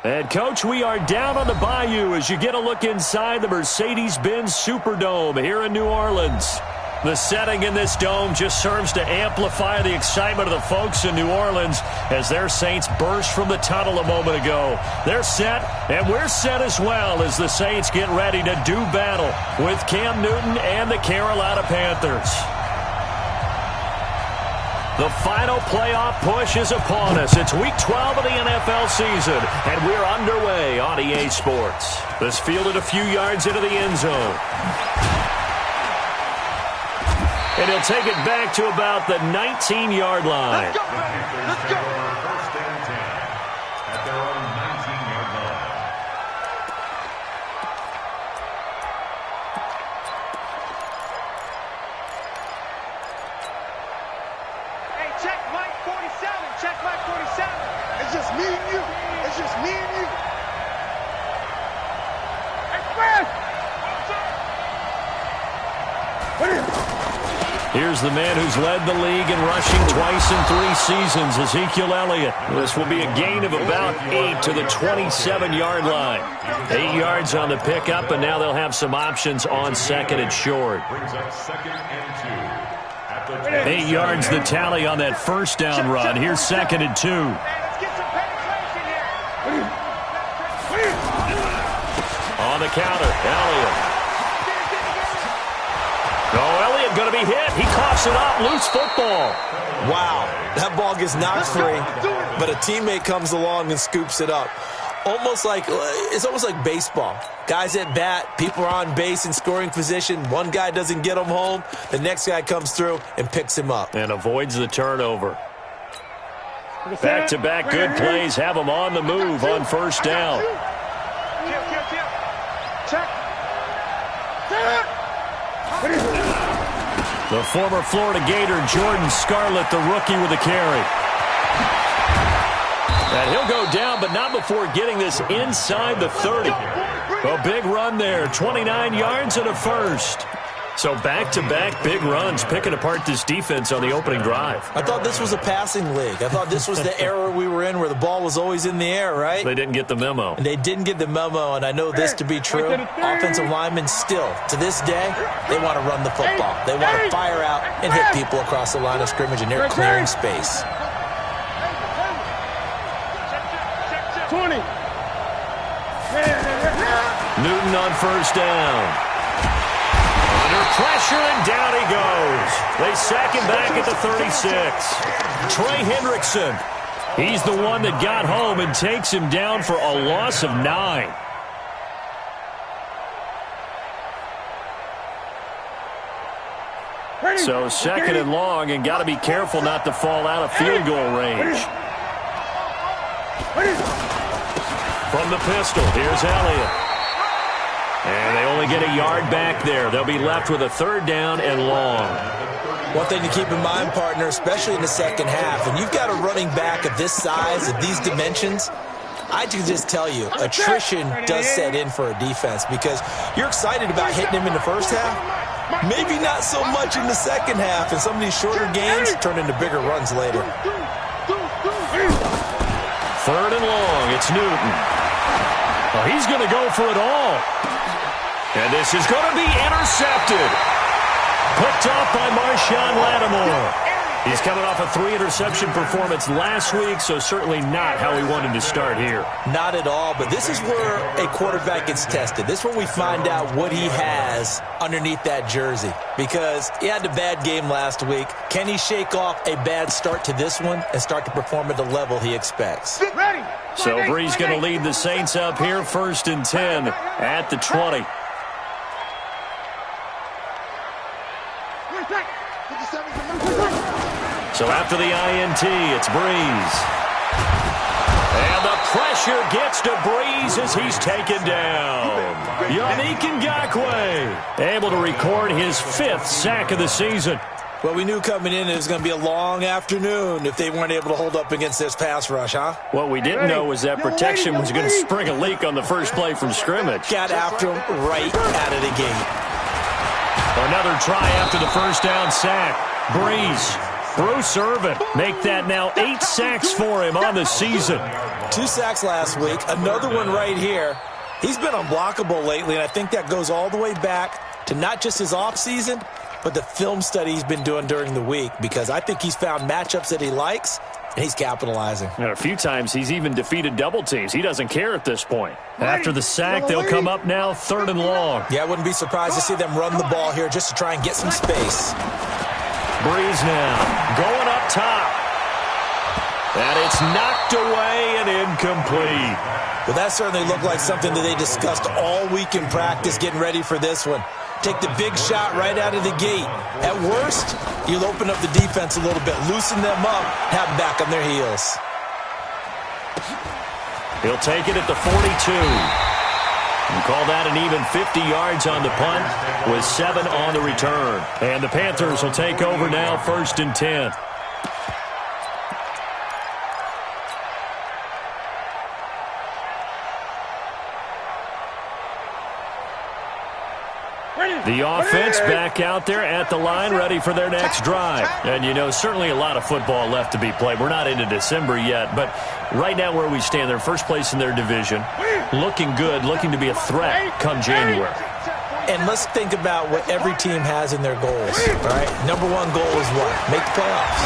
And, Coach, we are down on the bayou as you get a look inside the Mercedes-Benz Superdome here in New Orleans. The setting in this dome just serves to amplify the excitement of the folks in New Orleans as their Saints burst from the tunnel a moment ago. They're set, and we're set as well as the Saints get ready to do battle with Cam Newton and the Carolina Panthers. The final playoff push is upon us. It's Week 12 of the NFL season, and we're underway on EA Sports. This fielded a few yards into the end zone. And he'll take it back to about the 19-yard line. Let's go, baby. Let's go. First and 10 at their own 19-yard line. Hey, check Mike 47. Check Mike 47. It's just me and you. It's just me and you. Hey, Fred. Here's the man who's led the league in rushing twice in 3 seasons, Ezekiel Elliott. This will be a gain of about 8 to the 27-yard line. 8 yards on the pickup, and now they'll have some options on second and short. Brings up second and 2. 8 yards the tally on that first down run. Here's second and 2. Let's get some penetration here. On the counter, Elliott. Oh, Elliott going to be hit. He coughs it up. Loose football. Wow, that ball gets knocked free, but a teammate comes along and scoops it up. It's almost like baseball. Guys at bat, people are on base in scoring position. One guy doesn't get him home. The next guy comes through and picks him up. And avoids the turnover. Back-to-back good plays have him on the move on first down. Check. The former Florida Gator, Jordan Scarlett, the rookie with the carry. And he'll go down, but not before getting this inside the 30. A big run there, 29 yards and a first. So back-to-back big runs, picking apart this defense on the opening drive. I thought this was a passing league. I thought this was the era we were in where the ball was always in the air, right? They didn't get the memo. And they didn't get the memo, and I know this to be true. Offensive linemen still, to this day, they want to run the football. They want to fire out and hit people across the line of scrimmage, and they're clearing space. 20. Newton on first down. Under pressure, and down he goes. They sack him back at the 36. Trey Hendrickson. He's the one that got home and takes him down for a loss of 9. So second and long, and got to be careful not to fall out of field goal range. From the pistol, here's Elliott. And they only get a yard back there. They'll be left with a third down and long. One thing to keep in mind, partner, especially in the second half, and you've got a running back of this size, of these dimensions, I can just tell you, attrition does set in for a defense because you're excited about hitting him in the first half. Maybe not so much in the second half, and some of these shorter gains turn into bigger runs later. Third and long, it's Newton. Oh, he's going to go for it all. And this is going to be intercepted. Picked off by Marshawn Lattimore. He's coming off a 3-interception performance last week, so certainly not how he wanted to start here. Not at all, but this is where a quarterback gets tested. This is where we find out what he has underneath that jersey. Because he had a bad game last week. Can he shake off a bad start to this one and start to perform at the level he expects? Ready. So Bree's going to lead the Saints up here, 1st and 10 at the 20. So after the INT, it's Breeze. And the pressure gets to Breeze as he's taken down. Yannick Ngakoue able to record his 5th sack of the season. Well, we knew coming in it was going to be a long afternoon if they weren't able to hold up against this pass rush, huh? What we didn't know was that protection was going to spring a leak on the first play from scrimmage. Got after him right out of the gate. Another try after the first down sack. Breeze. Bruce Irvin make that now 8 sacks for him on the season. 2 sacks last week, another one right here. He's been unblockable lately, and I think that goes all the way back to not just his offseason, but the film study he's been doing during the week, because I think he's found matchups that he likes, and he's capitalizing. And a few times he's even defeated double teams. He doesn't care at this point. After the sack, they'll come up now 3rd and long. Yeah, I wouldn't be surprised to see them run the ball here just to try and get some space. Breeze now going up top. And it's knocked away and incomplete. Well, that certainly looked like something that they discussed all week in practice getting ready for this one. Take the big shot right out of the gate. At worst, you'll open up the defense a little bit, loosen them up, have them back on their heels. He'll take it at the 42. And call that an even 50 yards on the punt with 7 on the return. And the Panthers will take over now, 1st and 10. The offense back out there at the line, ready for their next drive. And, you know, certainly a lot of football left to be played. We're not into December yet, but right now where we stand, they're first place in their division, looking good, looking to be a threat come January. And let's think about what every team has in their goals, all right? Number 1 goal is what? Make the playoffs.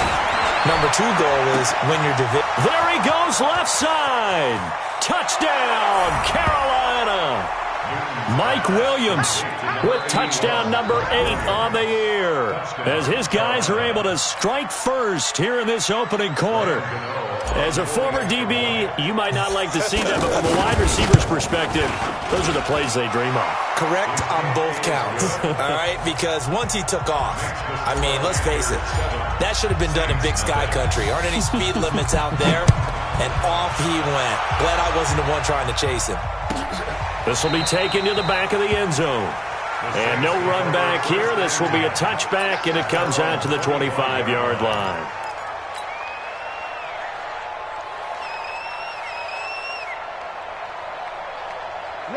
Number 2 goal is win your division. There he goes, left side. Touchdown, Carolina. Mike Williams with touchdown number 8 on the year, as his guys are able to strike first here in this opening quarter. As a former DB, you might not like to see that, but from a wide receiver's perspective, those are the plays they dream of. Correct on both counts, all right? Because once he took off, I mean, let's face it, that should have been done in Big Sky Country. Aren't any speed limits out there? And off he went. Glad I wasn't the one trying to chase him. This will be taken to the back of the end zone. And no run back here. This will be a touchback, and it comes out to the 25-yard line.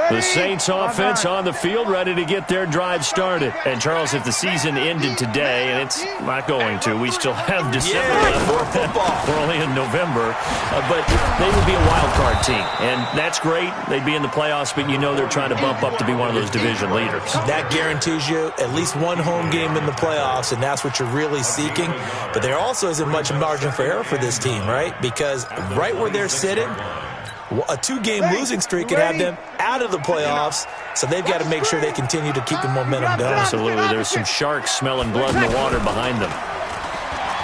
The Saints offense on the field, ready to get their drive started. And, Charles, if the season ended today, and it's not going to, we still have December left. More football. We're only in November. But they would be a wild card team. And that's great. They'd be in the playoffs, but you know they're trying to bump up to be one of those division leaders. That guarantees you at least one home game in the playoffs, and that's what you're really seeking. But there also isn't much margin for error for this team, right? Because right where they're sitting, a 2-game losing streak could have them out of the playoffs, so they've got to make sure they continue to keep the momentum going. Absolutely. There's some sharks smelling blood in the water behind them.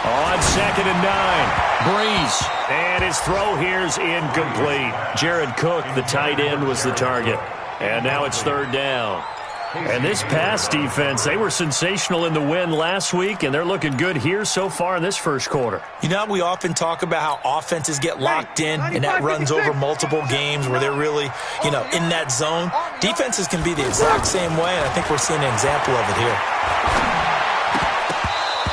On 2nd and 9, Breeze. And his throw here's incomplete. Jared Cook, the tight end, was the target. And now it's 3rd down. And this pass defense, they were sensational in the win last week, and they're looking good here so far in this first quarter. You know, we often talk about how offenses get locked in, and that runs over multiple games where they're really, you know, in that zone. Defenses can be the exact same way, and I think we're seeing an example of it here.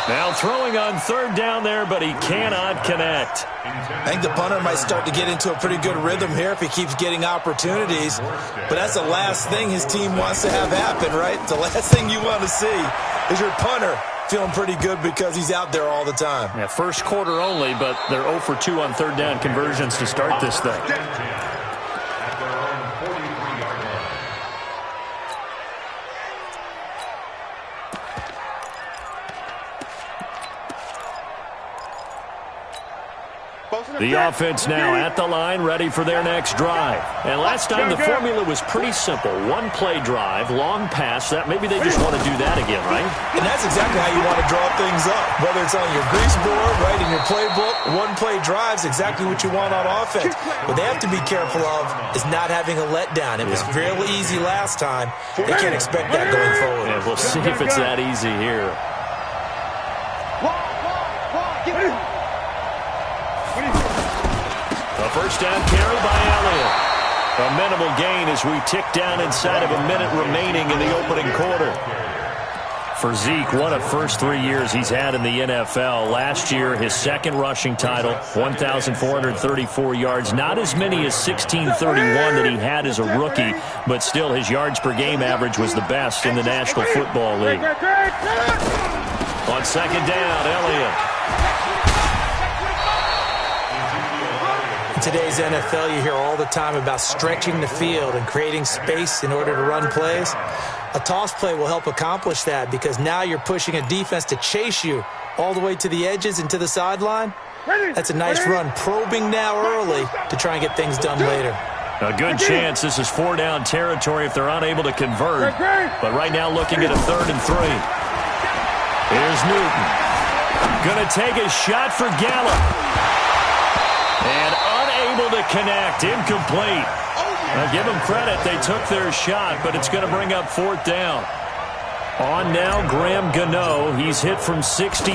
Now throwing on 3rd down there, but he cannot connect. I think the punter might start to get into a pretty good rhythm here if he keeps getting opportunities. But that's the last thing his team wants to have happen, right? The last thing you want to see is your punter feeling pretty good because he's out there all the time. Yeah, first quarter only, but they're 0 for 2 on 3rd down conversions to start this thing. The offense now at the line, ready for their next drive. And last time the formula was pretty simple. 1-play drive, long pass. That maybe they just want to do that again, right? And that's exactly how you want to draw things up. Whether it's on your grease board, right, in your playbook, 1-play drive's exactly what you want on offense. What they have to be careful of is not having a letdown. It was fairly easy last time. They can't expect that going forward. Yeah, we'll see if it's that easy here. A first down carry by Elliott. A minimal gain as we tick down inside of a minute remaining in the opening quarter. For Zeke, what a first 3 years he's had in the NFL. Last year, his 2nd rushing title, 1,434 yards. Not as many as 1,631 that he had as a rookie, but still his yards per game average was the best in the National Football League. On 2nd down, Elliott. today's NFL, you hear all the time about stretching the field and creating space in order to run plays. A toss play will help accomplish that because now you're pushing a defense to chase you all the way to the edges and to the sideline. That's a nice run, probing now early to try and get things done later. A good chance this is 4-down territory if they're unable to convert. But right now looking at a 3rd and 3. Here's Newton. Going to take a shot for Gallup. And unable to connect. Incomplete. Now give them credit. They took their shot, but it's going to bring up 4th down. On now, Graham Gano. He's hit from 63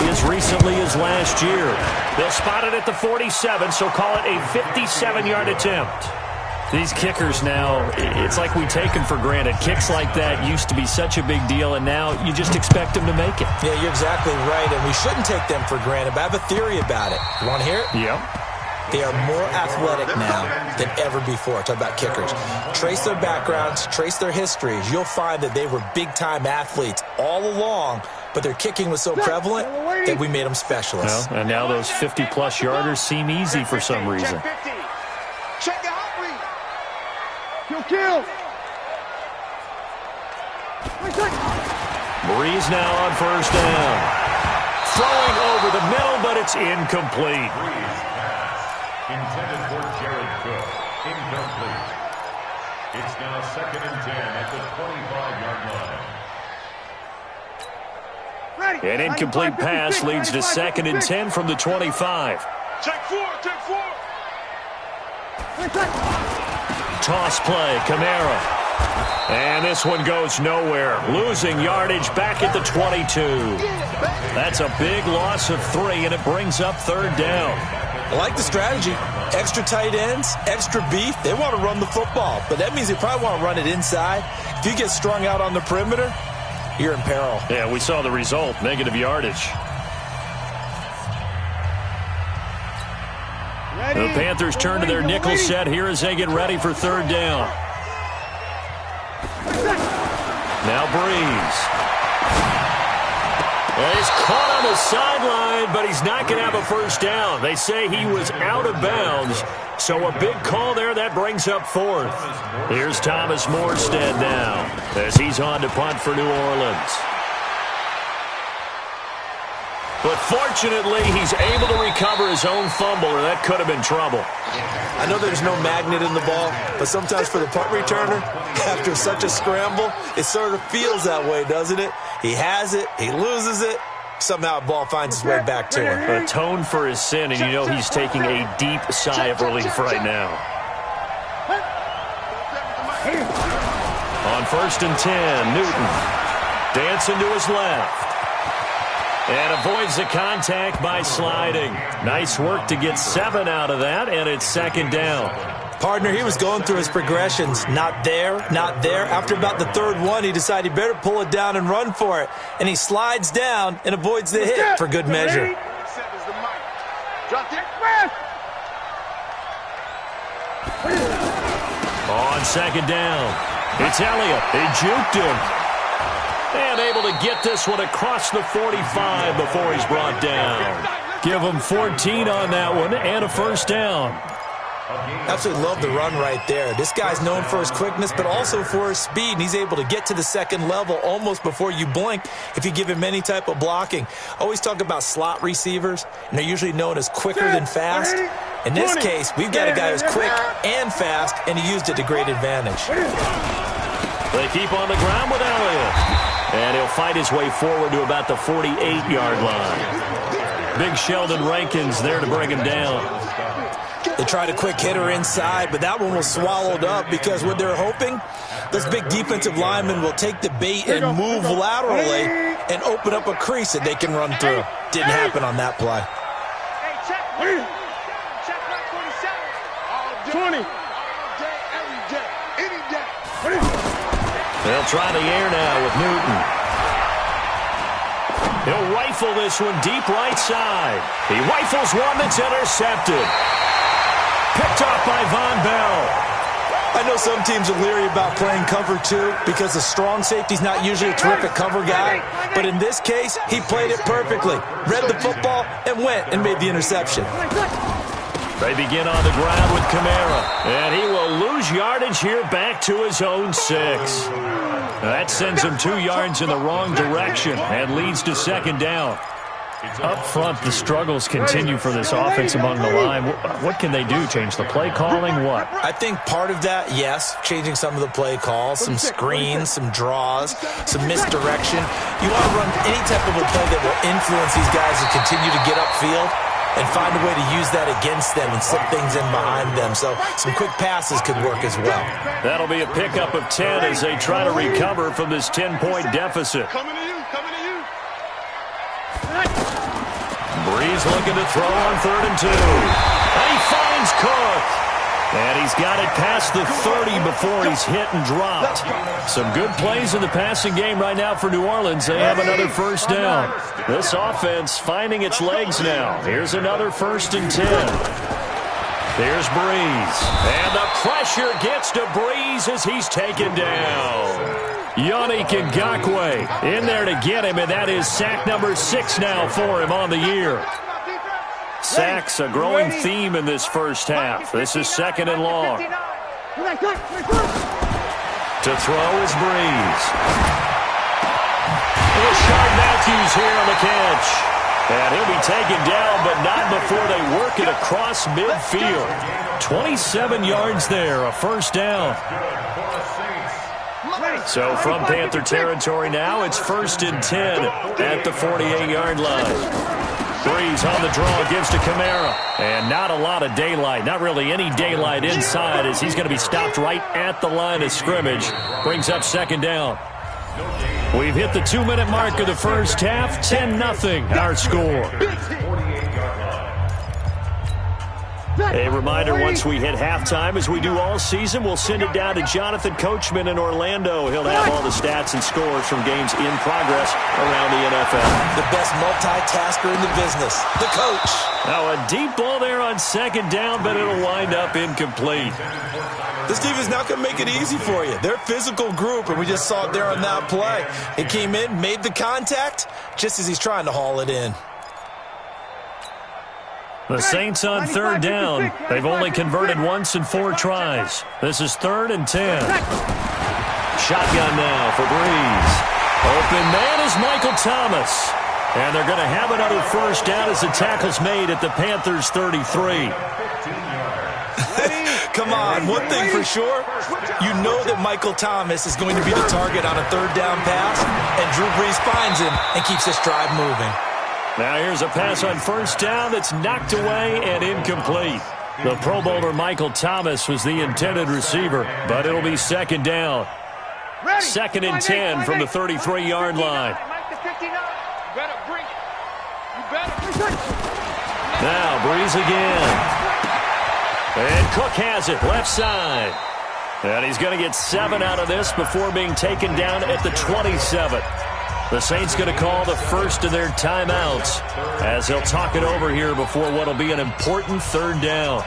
as recently as last year. They'll spot it at the 47, so call it a 57-yard attempt. These kickers now, it's like we take them for granted. Kicks like that used to be such a big deal, and now you just expect them to make it. Yeah, you're exactly right, and we shouldn't take them for granted, but I have a theory about it. You want to hear it? Yep. They are more athletic now than ever before. Talk about kickers. Trace their backgrounds, trace their histories. You'll find that they were big-time athletes all along, but their kicking was so prevalent that we made them specialists. Well, and now those 50-plus yarders seem easy for some reason. Check the out read. Kill. Breeze now on 1st down. Throwing over the middle, but it's incomplete. Intended for Jared Cook. Incomplete. It's now 2nd and 10 at the 25-yard line. An incomplete pass leads to 2nd and 10 from the 25. Check 4. Toss play, Kamara. And this one goes nowhere. Losing yardage back at the 22. That's a big loss of 3, and it brings up 3rd down. I like the strategy. Extra tight ends, extra beef. They want to run the football, but that means they probably want to run it inside. If you get strung out on the perimeter, you're in peril. Yeah, we saw the result, negative yardage. The Panthers turn to their nickel set here as they get ready for 3rd down. Now Breeze. Well, he's caught on the sideline, but he's not going to have a 1st down. They say he was out of bounds, so a big call there. That brings up 4th. Here's Thomas Morstead now as he's on to punt for New Orleans. But fortunately, he's able to recover his own fumble, or that could have been trouble. I know there's no magnet in the ball, but sometimes for the punt returner, after such a scramble, it sort of feels that way, doesn't it? He has it, he loses it, somehow the ball finds its way back to him. Atone for his sin, and you know he's taking a deep sigh of relief right now. On 1st and 10, Newton dancing to his left. And avoids the contact by sliding. Nice work to get 7 out of that, and it's 2nd down. Partner, he was going through his progressions. Not there, not there. After about the 3rd one, he decided he better pull it down and run for it. And he slides down and avoids the hit for good measure. On 2nd down, it's Elliott. He juked him. And able to get this one across the 45 before he's brought down. Give him 14 on that one and a 1st down. Absolutely love the run right there. This guy's known for his quickness, but also for his speed, and he's able to get to the 2nd level almost before you blink if you give him any type of blocking. Always talk about slot receivers, and they're usually known as quicker than fast. In this case, we've got a guy who's quick and fast, and he used it to great advantage. They keep on the ground with Elliott. And he'll fight his way forward to about the 48-yard line. Big Sheldon Rankins there to bring him down. They tried a quick hitter inside, but that one was swallowed up because what they're hoping, this big defensive lineman will take the bait and move laterally and open up a crease that they can run through. Didn't happen on that play. Hey, check 47. 20. Every day. Any day. They'll try the air now with Newton. He'll rifle this one deep right side. He rifles one that's intercepted. Picked off by Von Bell. I know some teams are leery about playing cover 2 because the strong safety's not usually a terrific cover guy. But in this case, he played it perfectly. Read the football and went and made the interception. They begin on the ground with Kamara, and he will lose yardage here back to his own 6. That sends him 2 yards in the wrong direction and leads to second down. Up front, the struggles continue for this offense among the line. What can they do? Change the play calling? What? I think part of that, yes, changing some of the play calls, some screens, some draws, some misdirection. You want to run any type of a play that will influence these guys to continue to get upfield and find a way to use that against them and slip things in behind them. So some quick passes could work as well. That'll be a pickup of 10 as they try to recover from this 10-point deficit. Coming to you, coming to you. Breeze looking to throw on 3rd and 2. And he finds Cook. And he's got it past the 30 before he's hit and dropped. Some good plays in the passing game right now for New Orleans. They have another first down. This offense finding its legs now. Here's another 1st and 10. There's Breeze. And the pressure gets to Breeze as he's taken down. Yannick Ngakoue in there to get him, and that is sack number 6 now for him on the year. Sacks, a growing theme in this first half. This is 2nd and long. To throw is Breeze. Rashard Matthews here on the catch. And he'll be taken down, but not before they work it across midfield. 27 yards there, a first down. So from Panther territory now, it's 1st and 10 at the 48-yard line. Breeze on the draw, gives to Kamara. And not a lot of daylight, not really any daylight inside as he's going to be stopped right at the line of scrimmage. Brings up 2nd down. We've hit the 2-minute mark of the first half, 10-0 our score. A reminder, once we hit halftime, as we do all season, we'll send it down to Jonathan Coachman in Orlando. He'll have all the stats and scores from games in progress around the NFL. The best multitasker in the business, the coach. Now a deep ball there on 2nd down, but it'll wind up incomplete. This team is not going to make it easy for you. They're a physical group, and we just saw it there on that play. It came in, made the contact, just as he's trying to haul it in. The Saints on 3rd down. They've only converted once in 4 tries. This is 3rd and 10. Shotgun now for Breeze. Open man is Michael Thomas. And they're going to have another first down as the tackle's made at the Panthers' 33. Come on, one thing for sure, you know that Michael Thomas is going to be the target on a 3rd down pass, and Drew Brees finds him and keeps this drive moving. Now here's a pass on 1st down that's knocked away and incomplete. The Pro Bowler Michael Thomas was the intended receiver, but it'll be 2nd down. 2nd and 10 from the 33-yard line. Now Breeze again. And Cook has it, left side. And he's going to get 7 out of this before being taken down at the 27. The Saints going to call the first of their timeouts as they'll talk it over here before what will be an important 3rd down.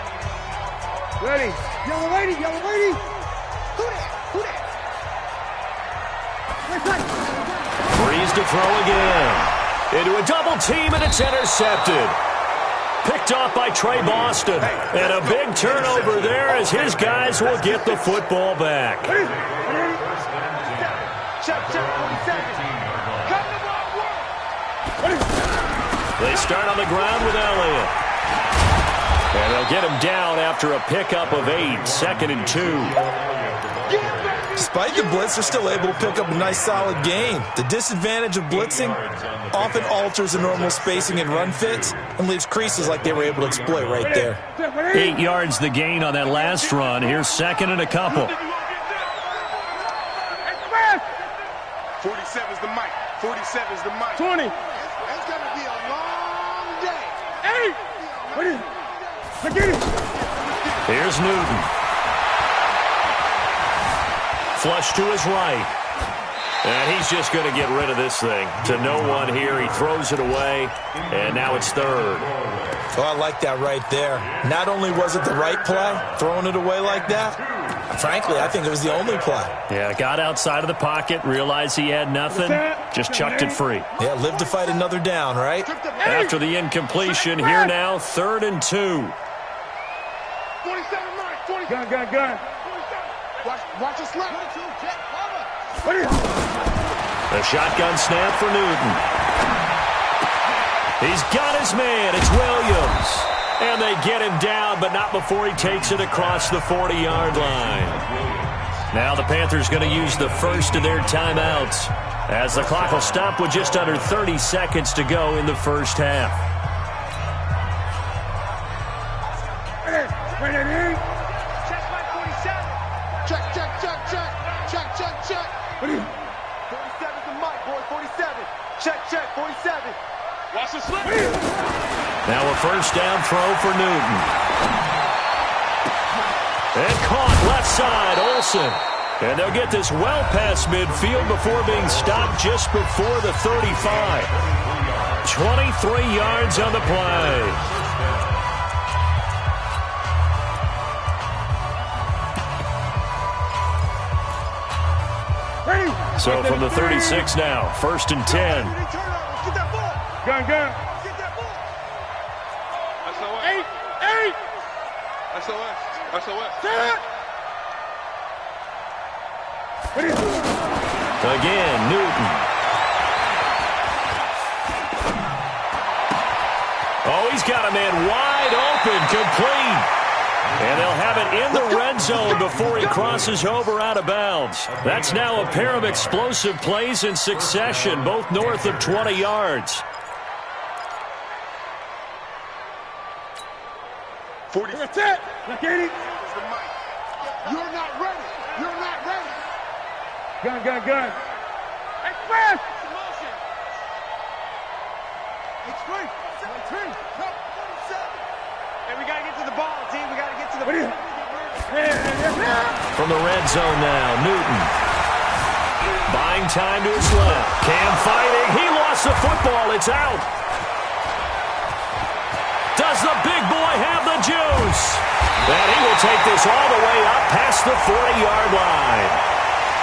Ready. Yellow lady, yellow lady. Breeze to throw again. Into a double team, and it's intercepted. Picked off by Trey Boston. And a big turnover there as his guys will get the football back. They start on the ground with Elliott. And they'll get him down after a pickup of 8, 2nd and 2. Despite the blitz, they're still able to pick up a nice solid gain. The disadvantage of blitzing often alters the normal spacing and run fits and leaves creases like they were able to exploit right there. 8 yards the gain on that last run. Here's 2nd and a couple. 47's the mic. 47's the mic. 20. It's going to be a long day. 8. What is it? Here's Newton. Flush to his right. And he's just going to get rid of this thing. To no one here. He throws it away. And now it's 3rd. Oh, I like that right there. Not only was it the right play, throwing it away like that, frankly, I think it was the only play. Yeah, got outside of the pocket, realized he had nothing, just chucked it free. Yeah, live to fight another down, right? After the incompletion, here now, 3rd and 2. Gun. Watch the slap. The shotgun snap for Newton. He's got his man. It's Williams. And they get him down, but not before he takes it across the 40-yard line. Now the Panthers going to use the first of their timeouts, as the clock will stop with just under 30 seconds to go in the first half. Check my 47. Check. 47's the mic, boy. 47. Check. 47. Watch the slap. Now a first down throw for Newton. And caught left side, Olsen. And they'll get this well past midfield before being stopped just before the 35. 23 yards on the play. So from the 36 now, 1st and 10. Get that ball. Gun. Get that ball. SOS. Again, Newton. Oh, he's got a man wide open, complete. And they'll have it in the red zone before he crosses over out of bounds. That's now a pair of explosive plays in succession, both north of 20 yards. 40. That's it. Look at it. You're not ready. Gun. Express. Hey, we got to get to the ball, team. We got to get to the ball. From the red zone now, Newton. Buying time to his left. Cam fighting. He lost the football. It's out. Does the big boy have the juice? And he will take this all the way up past the 40-yard line.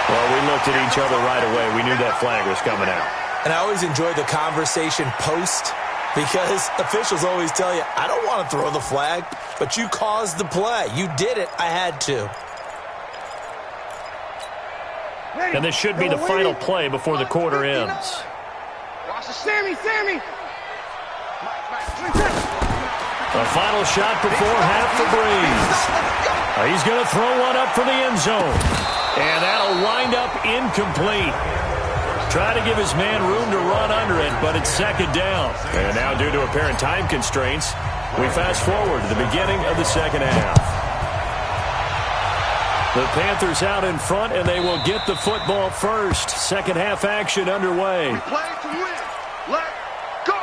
Well, we looked at each other right away. We knew that flag was coming out. And I always enjoy the conversation post, because officials always tell you, I don't want to throw the flag, but you caused the play. You did it. I had to. And this should be the final play before the quarter ends. Sammy. A final shot before half for Breeze. He's going to throw one up for the end zone. And that'll wind up incomplete. Try to give his man room to run under it, but it's second down. And now, due to apparent time constraints, we fast forward to the beginning of the second half. The Panthers out in front, and they will get the football first. Second half action underway. We play to win. Let's go.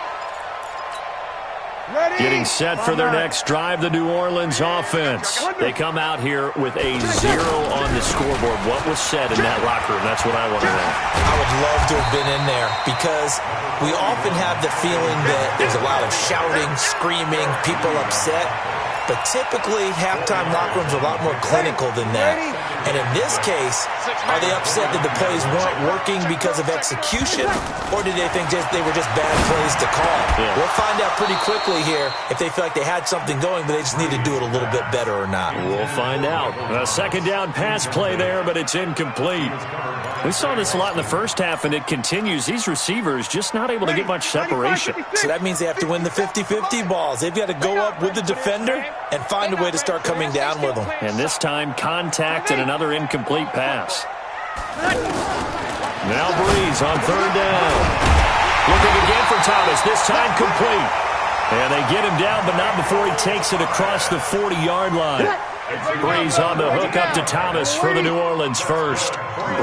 Ready? Getting set for their next drive, the New Orleans offense. They come out here with a 0 on the scoreboard. What was said in that locker room? That's what I want to know. I would love to have been in there, because we often have the feeling that there's a lot of shouting, screaming, people upset. But typically, halftime locker rooms are a lot more clinical than that. And in this case, are they upset that the plays weren't working because of execution, or did they think they were just bad plays to call? Yeah. We'll find out pretty quickly here if they feel like they had something going, but they just need to do it a little bit better or not. We'll find out. A second down pass play there, but it's incomplete. We saw this a lot in the first half, and it continues. These receivers just not able to get much separation. So that means they have to win the 50-50 balls. They've got to go up with the defender and find a way to start coming down with them. And this time, contact and another incomplete pass. Now Breeze on third down. Looking again for Thomas, this time complete. And they get him down, but not before he takes it across the 40-yard line. Breeze on the hook up to Thomas for the New Orleans first.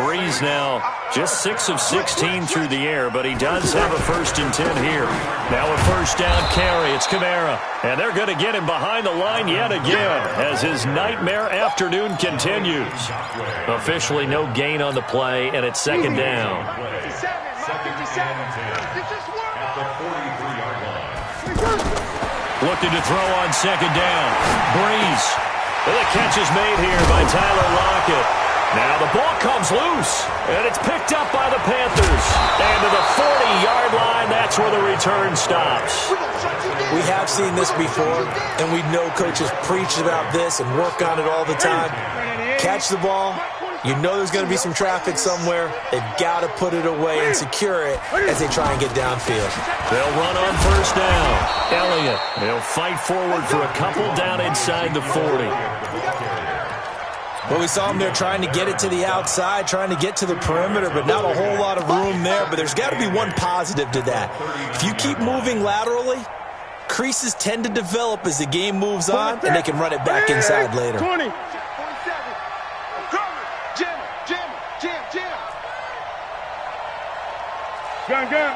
Breeze now just 6 of 16 through the air, but he does have a 1st and 10 here. Now a first down carry. It's Kamara. And they're going to get him behind the line yet again as his nightmare afternoon continues. Officially no gain on the play, and it's second down. 57. At the 43-yard line. Looking to throw on second down. Breeze. The catch is made here by Tyler Lockett. Now the ball comes loose, and it's picked up by the Panthers. And to the 40-yard line, that's where the return stops. We have seen this before, and we know coaches preach about this and work on it all the time. Catch the ball. You know there's going to be some traffic somewhere. They've got to put it away and secure it as they try and get downfield. They'll run on first down. Elliott, he'll fight forward for a couple down inside the 40. Well, we saw him there trying to get it to the outside, trying to get to the perimeter, but not a whole lot of room there. But there's got to be one positive to that. If you keep moving laterally, creases tend to develop as the game moves on, and they can run it back inside later. 20. Gun.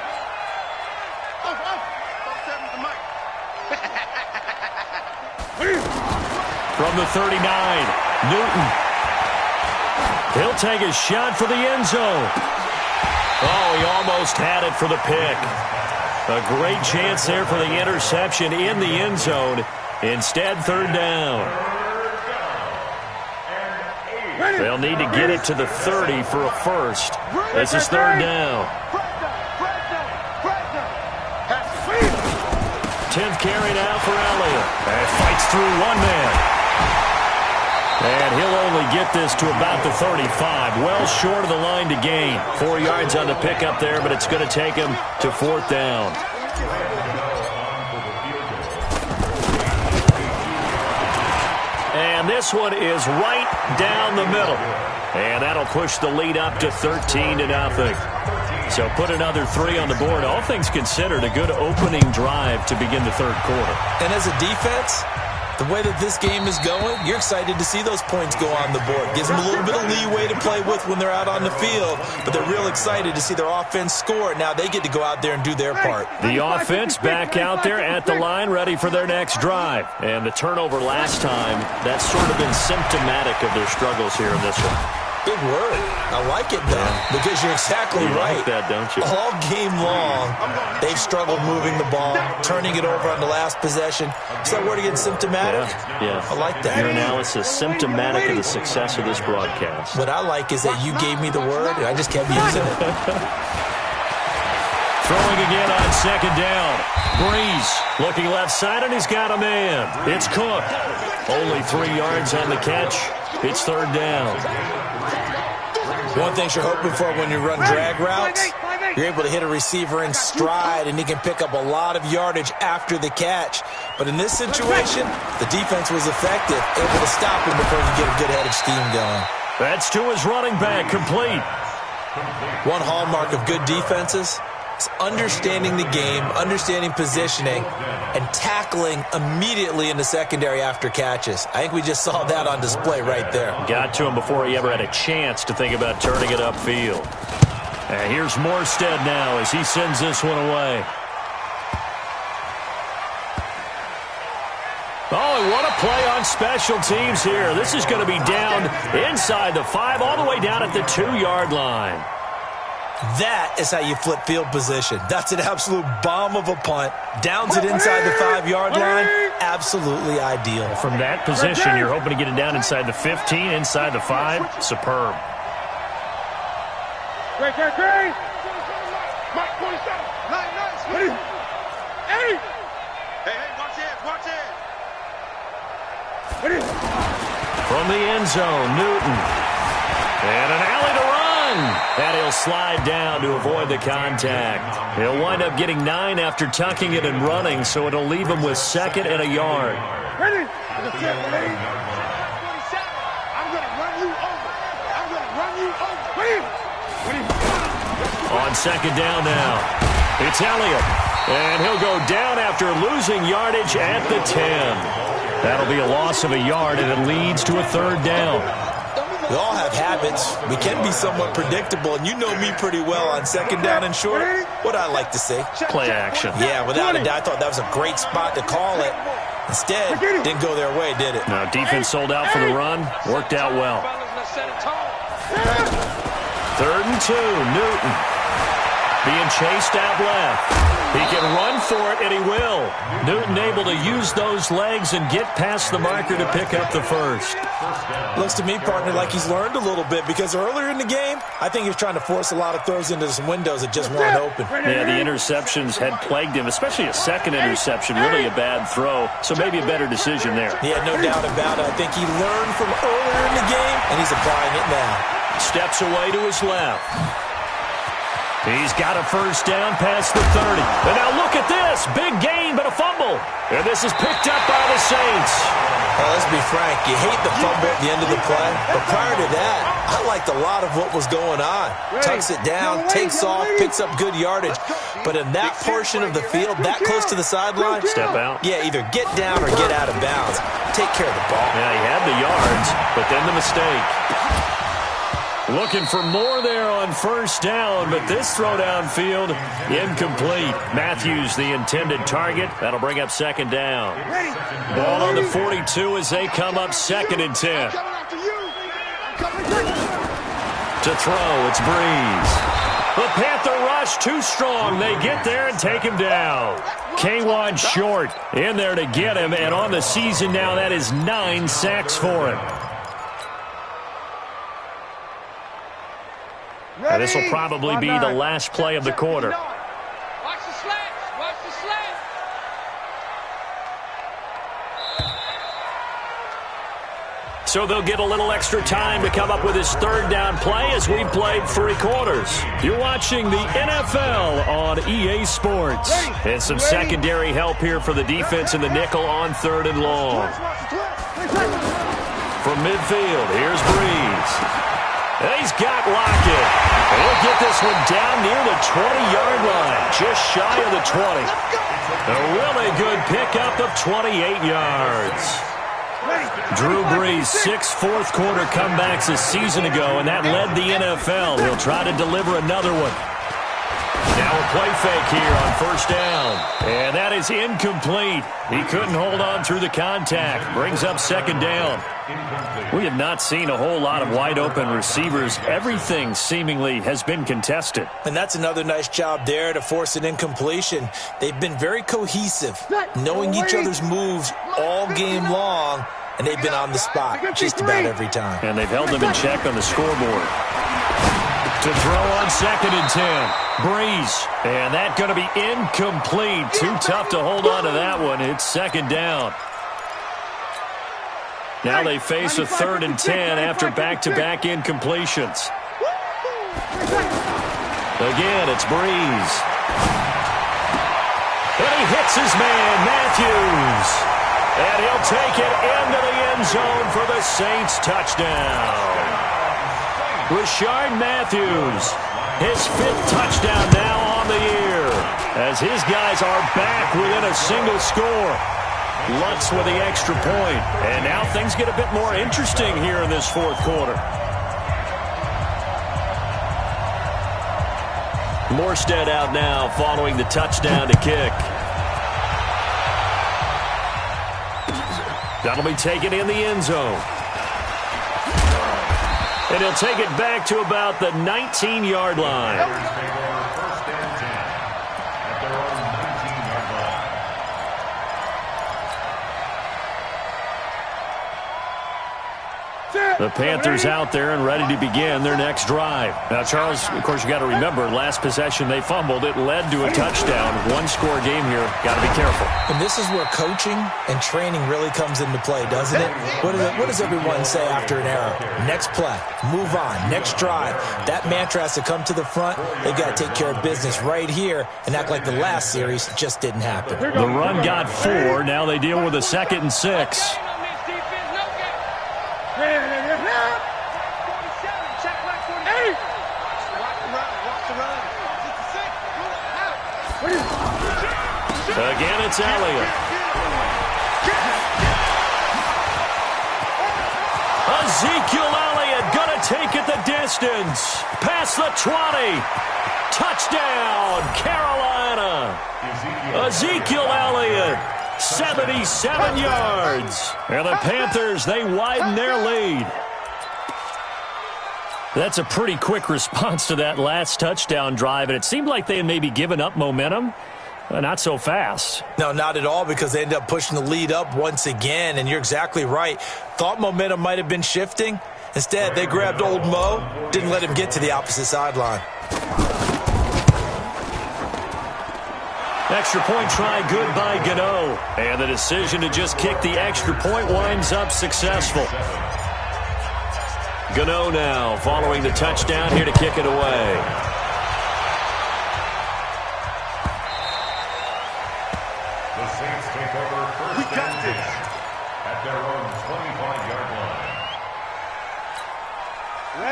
From the 39, Newton. He'll take a shot for the end zone. Oh, he almost had it for the pick. A great chance there for the interception in the end zone. Instead, third down. They'll need to get it to the 30 for a first. This is third down. 10th carry now for Elliott. And fights through one man. And he'll only get this to about the 35. Well short of the line to gain. 4 yards on the pickup there, but it's going to take him to fourth down. And this one is right down the middle. And that'll push the lead up to 13-0. So put another 3 on the board. All things considered, a good opening drive to begin the third quarter. And as a defense, the way that this game is going, you're excited to see those points go on the board. Gives them a little bit of leeway to play with when they're out on the field, but they're real excited to see their offense score. Now they get to go out there and do their part. The offense back out there at the line, ready for their next drive. And the turnover last time, that's sort of been symptomatic of their struggles here in this one. Big word. I like it, though, because you're exactly right. Like that, don't you? All game long, they've struggled moving the ball, turning it over on the last possession. Is that word again, symptomatic? Yeah. I like that. Your analysis, symptomatic of the success of this broadcast. What I like is that you gave me the word, and I just kept using it. Throwing again on second down. Breeze looking left side, and he's got a man. It's Cook. Only 3 yards on the catch. It's third down. One thing you're hoping for when you run drag routes, you're able to hit a receiver in stride, and he can pick up a lot of yardage after the catch. But in this situation, the defense was effective, able to stop him before he could get a good-headed scheme going. That's to his running back, complete. One hallmark of good defenses is understanding the game, understanding positioning, and tackling immediately in the secondary after catches. I think we just saw that on display right there. Got to him before he ever had a chance to think about turning it upfield. And here's Morstead now as he sends this one away. Oh, what a play on special teams here. This is going to be down inside the 5, all the way down at the 2-yard line. That is how you flip field position. That's an absolute bomb of a punt. Downs it inside the 5-yard line. Absolutely ideal. From that position, you're hoping to get it down inside the 15, inside the 5. Superb. Great. Mike 47. Nice. Hey, watch it. From the end zone, Newton. And an alley to run. And he'll slide down to avoid the contact. He'll wind up getting 9 after tucking it and running, so it'll leave him with 2nd and a yard. Ready? I'm going to run you over. On second down now, it's Elliott. And he'll go down after losing yardage at the 10. That'll be a loss of a yard, and it leads to a third down. We all have habits. We can be somewhat predictable, and you know me pretty well on second down and short. What I like to say? Play action. Yeah, without a doubt, I thought that was a gret spot to call it. Instead, didn't go their way, did it? No, defense sold out for the run. Worked out well. 3rd and 2, Newton. Being chased out left. He can run for it, and he will. Newton able to use those legs and get past the marker to pick up the first. Looks to me, partner, like he's learned a little bit because earlier in the game, I think he was trying to force a lot of throws into some windows that just weren't open. Yeah, the interceptions had plagued him, especially a second interception, really a bad throw, so maybe a better decision there. Yeah, no doubt about it. I think he learned from earlier in the game, and he's applying it now. Steps away to his left. He's got a first down past the 30. And now look at this. Big gain, but a fumble. And this is picked up by the Saints. Well, let's be frank. You hate the fumble at the end of the play. But prior to that, I liked a lot of what was going on. Tucks it down, takes off, picks up good yardage. But in that portion of the field, that close to the sideline, step out. Yeah, either get down or get out of bounds. Take care of the ball. Yeah, he had the yards, but then the mistake. Looking for more there on first down, but this throw downfield, incomplete. Matthews, the intended target. That'll bring up second down. Ball on the 42 as they come up 2nd and 10. To throw, it's Breeze. The Panther rush too strong. They get there and take him down. K1 short in there to get him, and on the season now, that is 9 sacks for him. And this will probably be the last play of the quarter. Watch the slants. Watch the slants. So they'll get a little extra time to come up with his third down play as we've played 3 quarters. You're watching the NFL on EA Sports. And some secondary help here for the defense in the nickel on 3rd and long. From midfield, here's Breeze. He's got Lockett. And he'll get this one down near the 20-yard line, just shy of the 20. A really good pickup of 28 yards. Drew Brees, 6 fourth-quarter comebacks a season ago, and that led the NFL. He'll try to deliver another one. Now a play fake here on first down. And that is incomplete. He couldn't hold on through the contact. Brings up second down. We have not seen a whole lot of wide-open receivers. Everything seemingly has been contested. And that's another nice job there to force an incompletion. They've been very cohesive, knowing each other's moves all game long, and they've been on the spot just about every time. And they've held them in check on the scoreboard. To throw on 2nd and 10. Breeze. And that's going to be incomplete. Too tough to hold on to that one. It's second down. Now they face a 3rd and 10 after back-to-back incompletions. Again, it's Breeze. And he hits his man, Matthews. And he'll take it into the end zone for the Saints touchdown. Rashard Matthews, his 5th touchdown now on the year, as his guys are back within a single score. Lutz with the extra point, and now things get a bit more interesting here in this 4th quarter. Morstead out now following the touchdown to kick. That'll be taken in the end zone. And he'll take it back to about the 19-yard line. The Panthers out there and ready to begin their next drive. Now, Charles, of course, you got to remember, last possession they fumbled. It led to a touchdown. 1-score game here. Got to be careful. And this is where coaching and training really comes into play, doesn't it? What does everyone say after an error? Next play, move on, next drive. That mantra has to come to the front. They've got to take care of business right here and act like the last series just didn't happen. The run got 4. Now they deal with a 2nd and 6. Again, it's Elliott. Ezekiel Elliott going to take it the distance. Past the 20. Touchdown, Carolina. Ezekiel Elliott, 77 yards. And the Panthers, they widen their lead. That's a pretty quick response to that last touchdown drive, and it seemed like they had maybe given up momentum. Not so fast. No, not at all, because they ended up pushing the lead up once again, and you're exactly right. Thought momentum might have been shifting. Instead, they grabbed old Mo, didn't let him get to the opposite sideline. Extra point try good by Gano. And the decision to just kick the extra point winds up successful. Gano now following the touchdown here to kick it away. The Saints take over first and 10 at their own 25-yard line.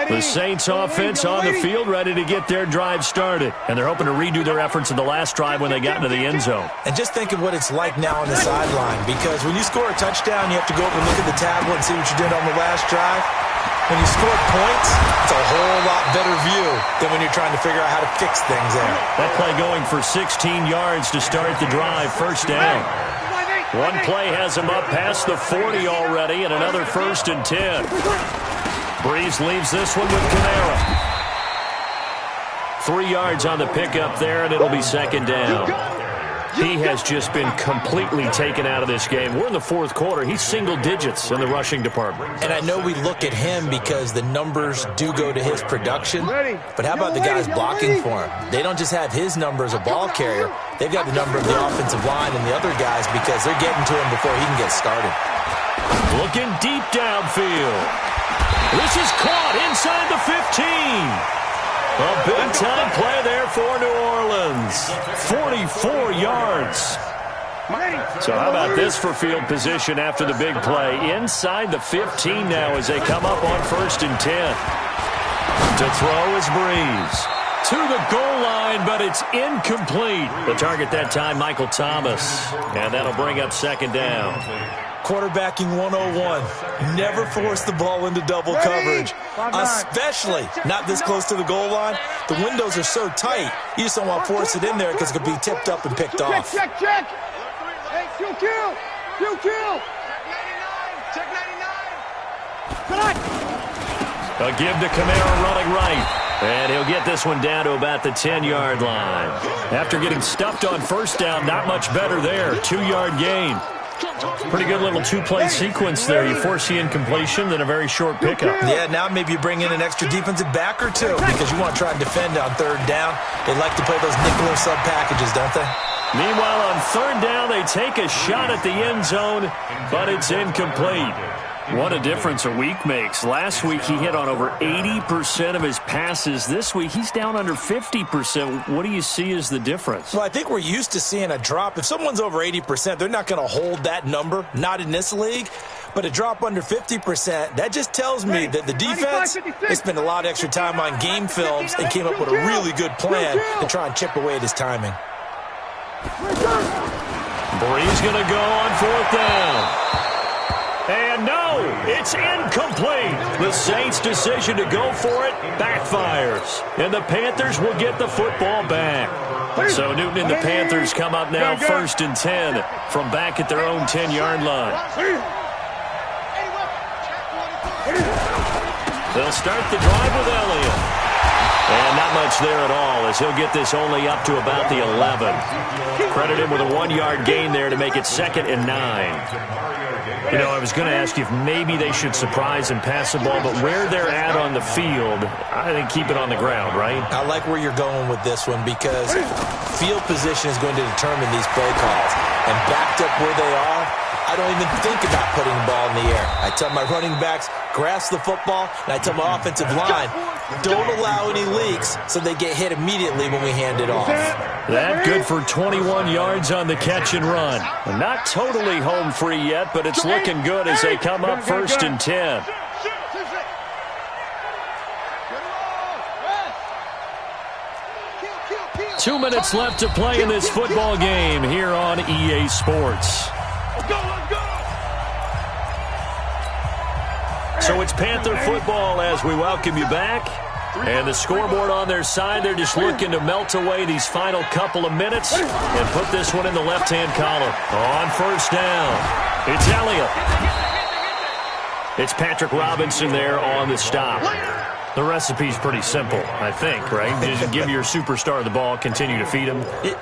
The Saints offense on the field, ready to get their drive started. And they're hoping to redo their efforts in the last drive when they got into the end zone. And just think of what it's like now on the sideline, because when you score a touchdown, you have to go up and look at the table and see what you did on the last drive. When you score points, it's a whole lot better view than when you're trying to figure out how to fix things there. That play going for 16 yards to start the drive, first down. One play has him up past the 40 already, and another 1st and 10. Breeze leaves this one with Kamara. 3 yards on the pickup there, and it'll be 2nd down. He has just been completely taken out of this game. We're in the 4th quarter. He's single digits in the rushing department. And I know we look at him because the numbers do go to his production, but how about the guys blocking for him? They don't just have his number as a ball carrier. They've got the number of the offensive line and the other guys because they're getting to him before he can get started. Looking deep downfield. This is caught inside the 15. A big-time play there for New Orleans. 44 yards. So how about this for field position after the big play? Inside the 15 now as they come up on 1st and 10. To throw is Breeze. To the goal line, but it's incomplete. The target that time, Michael Thomas. And that'll bring up 2nd down. Quarterbacking 101. Never force the ball into double coverage, especially not this close to the goal line. The windows are so tight, you just don't want to force it in there because it could be tipped up and picked off. Check. Hey, Q. Check 99. A give to Kamara running right. And he'll get this one down to about the 10-yard line. After getting stuffed on 1st down, not much better there. 2-yard gain. Pretty good little 2-play sequence there. You force the incompletion, then a very short pickup. Yeah, now maybe you bring in an extra defensive back or two because you want to try and defend on 3rd down. They like to play those nickel or sub packages, don't they? Meanwhile, on 3rd down, they take a shot at the end zone, but it's incomplete. What a difference a week makes. Last week, he hit on over 80% of his passes. This week, he's down under 50%. What do you see as the difference? Well, I think we're used to seeing a drop. If someone's over 80%, they're not going to hold that number, not in this league. But a drop under 50%, that just tells me that the defense, they spent a lot of extra time on game films and came up with a really good plan to try and chip away at his timing. Breeze going to go on 4th down. And no, it's incomplete. The Saints' decision to go for it backfires. And the Panthers will get the football back. So Newton and the Panthers come up now 1st and 10 from back at their own 10-yard line. They'll start the drive with Elliott. And not much there at all as he'll get this only up to about the 11. Credit him with a 1-yard gain there to make it 2nd and 9. You know, I was going to ask you if maybe they should surprise and pass the ball, but where they're at on the field, I think keep it on the ground, right? I like where you're going with this one because field position is going to determine these play calls. And backed up where they are, I don't even think about putting the ball in the air. I tell my running backs, grasp the football, and I tell my offensive line, don't allow any leaks so they get hit immediately when we hand it off. That good for 21 yards on the catch and run. Not totally home free yet, but it's looking good as they come up 1st and 10. Two minutes left to play in this football game here on EA Sports. So it's Panther football as we welcome you back. And the scoreboard on their side, they're just looking to melt away these final couple of minutes and put this one in the left-hand column. On 1st down, it's Elliott. It's Patrick Robinson there on the stop. The recipe's pretty simple, I think, right? Just give your superstar the ball, continue to feed him.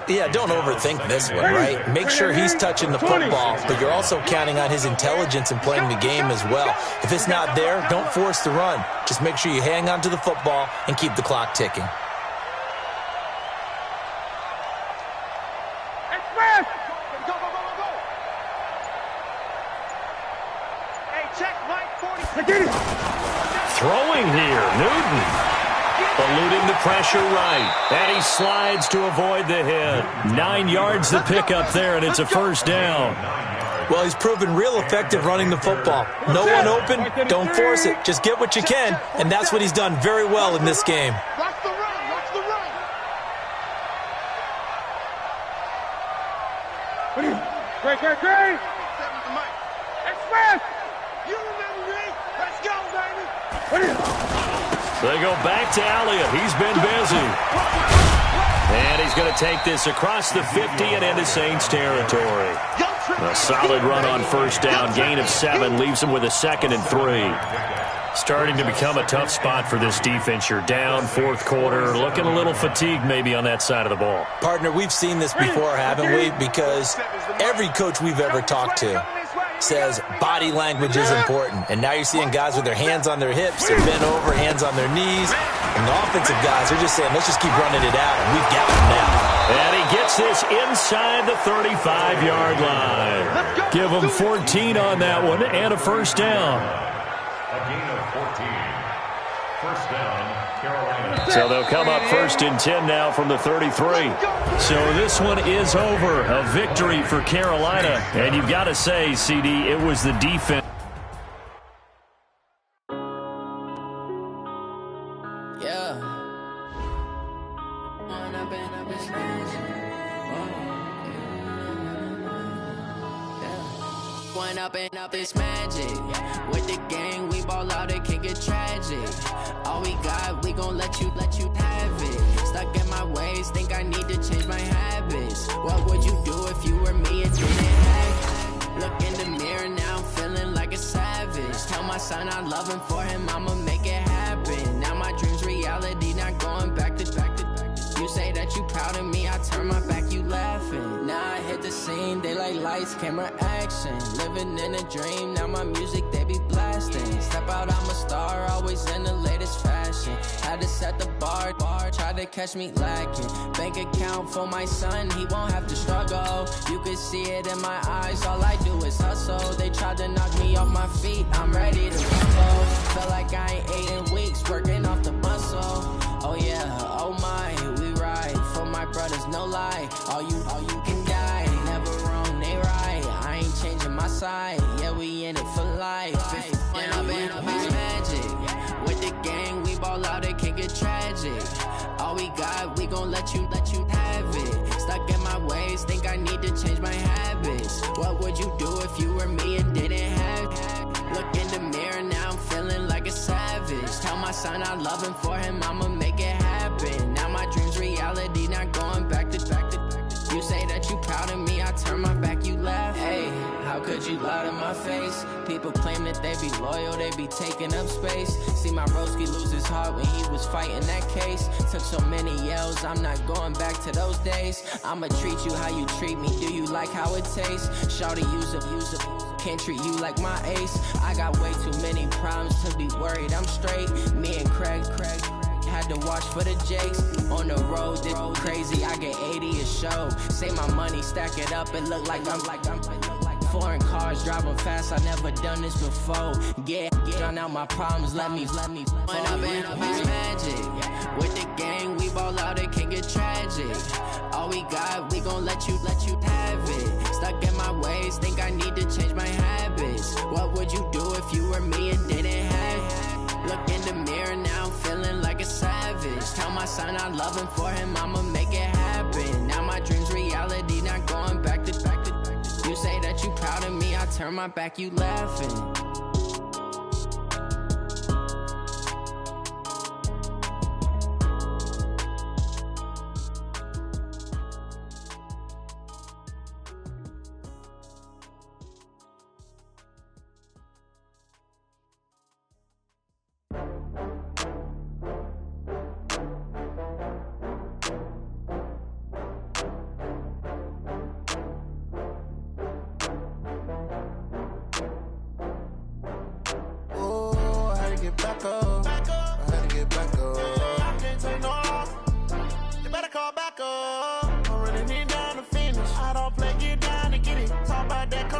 Yeah, don't overthink this one, right? Make sure he's touching the football, but you're also counting on his intelligence in playing the game as well. If it's not there, don't force the run. Just make sure you hang on to the football and keep the clock ticking. Throwing here, Newton. Eluding the pressure right. And he slides to avoid the hit. 9 yards the pickup there, and it's a first down. Well, he's proven real effective running the football. No one open, don't force it. Just get what you can, and that's what he's done very well in this game. Watch the run, watch the run. Great. Express. You remember me? Let's go, baby. They go back to Elliott. He's been busy. And he's going to take this across the 50 and into Saints territory. A solid run on first down. Gain of 7 leaves him with a 2nd and 3. Starting to become a tough spot for this defense. You're down, fourth quarter. Looking a little fatigued maybe on that side of the ball. Partner, we've seen this before, haven't we? Because every coach we've ever talked to says body language is important. And now you're seeing guys with their hands on their hips, they're bent over, hands on their knees. And the offensive guys are just saying, let's just keep running it out, and we've got them now. And he gets this inside the 35-yard line. Give him 14 on that one and a first down. A gain of 14. First down, Carolina. So they'll come up 1st and 10 now from the 33. So this one is over. A victory for Carolina. And you've got to say, CD, it was the defense. Up this magic with the gang, we ball out, it can get tragic. All we got, we gon' let you have it. Stuck in my ways, think I need to change my habits. What would you do if you were me and didn't have? Look in the mirror now, I'm feeling like a savage. Tell my son I love him, for him I'ma make it happen. Now my dreams reality, not going back to. You say that you proud of me, I turn my back, you laughing. Now I hit the scene, they like lights, camera, action. Living in a dream, now my music, they be blasting. Step out, I'm a star, always in the latest fashion. Had to set the bar, try to catch me lacking. Bank account for my son, he won't have to struggle. You can see it in my eyes, all I do is hustle. They tried to knock me off my feet, I'm ready to rumble. Feel like I ain't ate in weeks, working off the muscle. Oh yeah, oh my, we ride for my brothers, no lie. All you can die, never wrong, they right. I ain't changing my side, yeah, we in it for life. If up it's magic. With the gang, we ball out, it can get tragic. All we got, we gon' let you have it. Stuck in my ways, think I need to change my habits. What would you do if you were me and didn't have? Look in the mirror, now I'm feeling like a savage. Tell my son I love him, for him I'ma make it happen. Now my dreams reality, not going back to. You say that you proud of me, I turn my back, you laugh. Hey, how could you lie to my face? People claim that they be loyal, they be taking up space. See my broski lose his heart when he was fighting that case. Took so many yells, I'm not going back to those days. I'ma treat you how you treat me, do you like how it tastes? Shawty, use up, can't treat you like my ace. I got way too many problems to be worried, I'm straight. Me and Craig had to watch for the Jakes. On the road, this crazy, I get 80 a show. Say my money, stack it up, it look like I'm foreign cars, driving fast, I never done this before. Yeah, drown out my problems, let me up it's magic. With the gang, we ball out, it can get tragic. All we got, we gon' let you have it. Stuck in my ways, think I need to change my habits. What would you do if you were me and didn't have? Look in the mirror, now I'm feeling like a savage. Tell my son I love him, for him I'ma make it happen. Now my dreams reality, not going back to. You say that you proud of me, I turn my back, you laughing.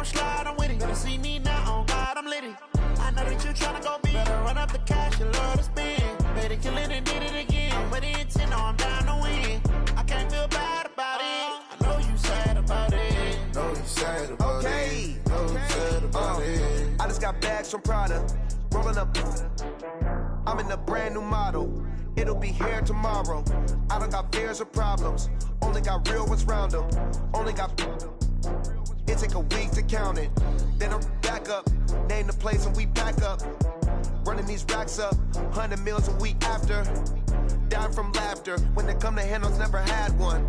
come slide, I'm with it. Better see me now, on God, I'm litty. I know that you tryna go big. Better run up the cash, you love to spend. Better kill it and did it again. I'm with the intent, no, I'm down to win. I can't feel bad about it. I know you sad about it. Know you sad about it. Know you sad about it. I just got bags from Prada. Rolling up. I'm in a brand new model. It'll be here tomorrow. I don't got fears or problems. Only got real ones round them. Only got. It take a week to count it. Then I'm back up. Name the place and we pack up. Running these racks up. 100 meals a week after. Down from laughter. When they come to handles, never had one.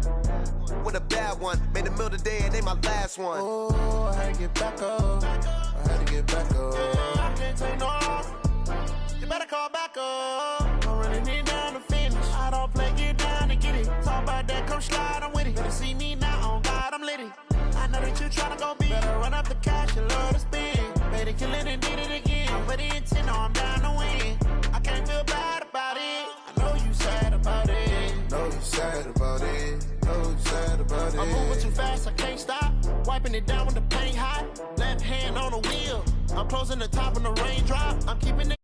With a bad one. Made a meal today and they my last one. Oh, I had to get back up. I had to get back up. I can't take no off. You better call back up. I'm running it down to finish. I don't play, get down and get it. Talk about that, come slide, I'm with it. Better see me now, on God, I'm litty. I know that you tryna go big. Better run up the cash, you love to spend. Better kill it and did it again. I'm with the intent, no, I'm down to win. I can't feel bad about it. I know you sad about it. Know you sad about it. Know you sad about it. I'm moving too fast, I can't stop. Wiping it down with the paint hot. Left hand on the wheel. I'm closing the top when the raindrop. I'm keeping it.